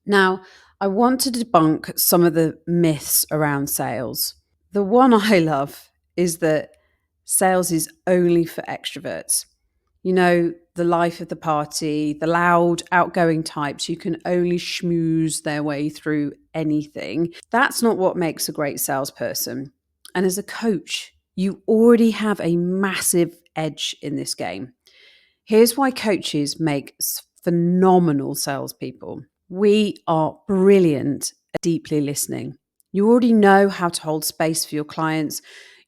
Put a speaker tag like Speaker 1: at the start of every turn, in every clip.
Speaker 1: Now, I want to debunk some of the myths around sales. The one I love is that sales is only for extroverts. You know, the life of the party, the loud, outgoing types who can only schmooze their way through anything. That's not what makes a great salesperson. And as a coach, you already have a massive edge in this game. Here's why coaches make phenomenal salespeople. We are brilliant at deeply listening. You already know how to hold space for your clients.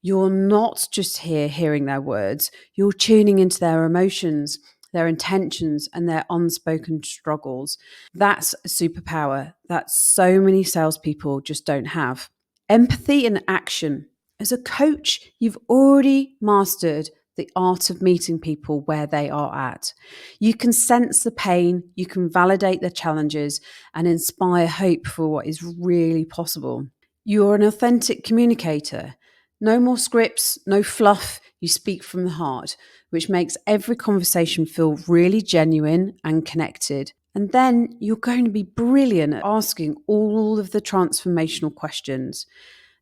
Speaker 1: You're not just here hearing their words, you're tuning into their emotions, their intentions, and their unspoken struggles. That's a superpower that so many salespeople just don't have. Empathy in action. As a coach, you've already mastered the art of meeting people where they are at. You can sense the pain, you can validate their challenges, and inspire hope for what is really possible. You're an authentic communicator. No more scripts, no fluff. You speak from the heart, which makes every conversation feel really genuine and connected. And then you're going to be brilliant at asking all of the transformational questions.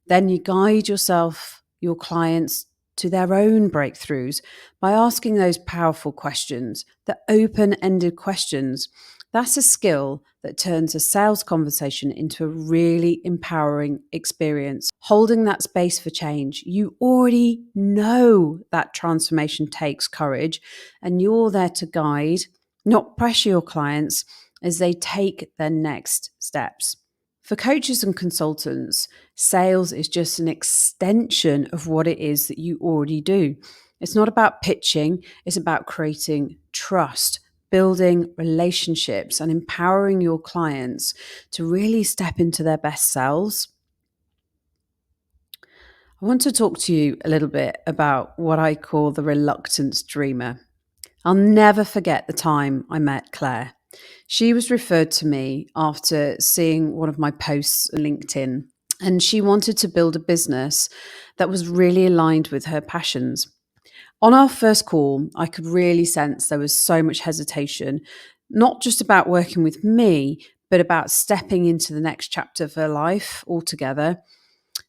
Speaker 1: Then you guide yourself, your clients, to their own breakthroughs by asking those powerful questions, the open ended questions. That's a skill that turns a sales conversation into a really empowering experience. Holding that space for change. You already know that transformation takes courage, and you're there to guide, not pressure your clients as they take their next steps. For coaches and consultants, sales is just an extension of what it is that you already do. It's not about pitching, it's about creating trust, building relationships, and empowering your clients to really step into their best selves. I want to talk to you a little bit about what I call the reluctant dreamer. I'll never forget the time I met Claire. She was referred to me after seeing one of my posts on LinkedIn, and she wanted to build a business that was really aligned with her passions. On our first call, I could really sense there was so much hesitation, not just about working with me, but about stepping into the next chapter of her life altogether.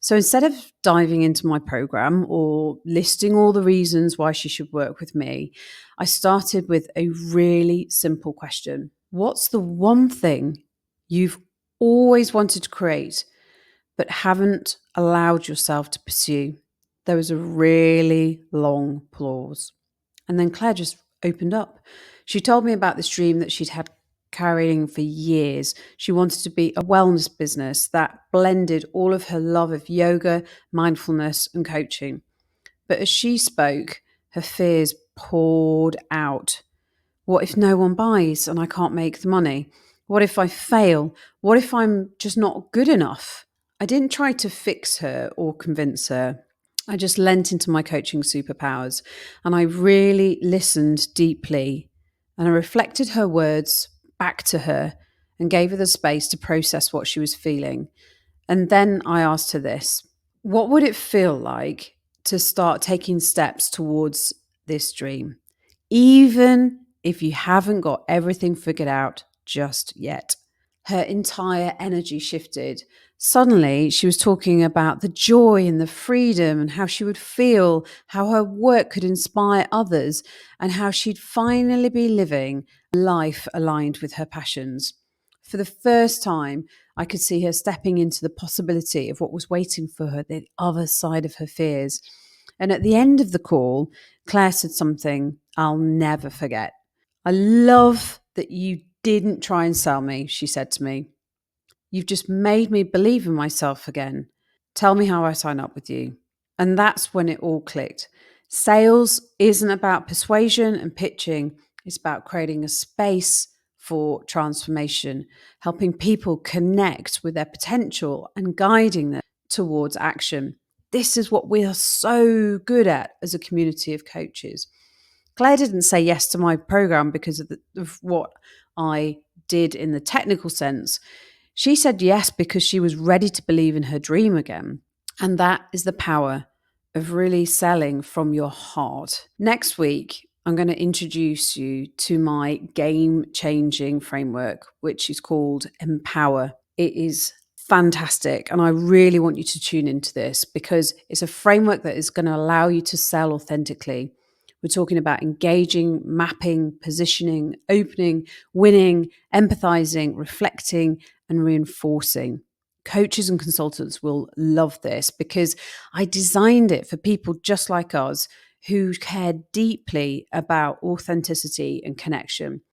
Speaker 1: So instead of diving into my program or listing all the reasons why she should work with me, I started with a really simple question. What's the one thing you've always wanted to create but haven't allowed yourself to pursue? There was a really long pause. And then Claire just opened up. She told me about this dream that she'd had carrying for years. She wanted to be a wellness business that blended all of her love of yoga, mindfulness, and coaching. But as she spoke, her fears poured out. What if no one buys and I can't make the money? What if I fail? What if I'm just not good enough? I didn't try to fix her or convince her. I just lent into my coaching superpowers and I really listened deeply and I reflected her words back to her and gave her the space to process what she was feeling. And then I asked her this: what would it feel like to start taking steps towards this dream, even if you haven't got everything figured out just yet? Her entire energy shifted. Suddenly, she was talking about the joy and the freedom and how she would feel, how her work could inspire others, and how she'd finally be living a life aligned with her passions. For the first time, I could see her stepping into the possibility of what was waiting for her, the other side of her fears. And at the end of the call, Claire said something I'll never forget. I love that you didn't try and sell me, she said to me. You've just made me believe in myself again. Tell me how I sign up with you. And that's when it all clicked. Sales isn't about persuasion and pitching. It's about creating a space for transformation, helping people connect with their potential and guiding them towards action. This is what we are so good at as a community of coaches. Claire didn't say yes to my program because of what I did in the technical sense. She said yes because she was ready to believe in her dream again. And that is the power of really selling from your heart. Next week, I'm going to introduce you to my game-changing framework, which is called Empower. It is fantastic, and I really want you to tune into this because it's a framework that is going to allow you to sell authentically. We're talking about engaging, mapping, positioning, opening, winning, empathizing, reflecting, and reinforcing. Coaches and consultants will love this because I designed it for people just like us who care deeply about authenticity and connection.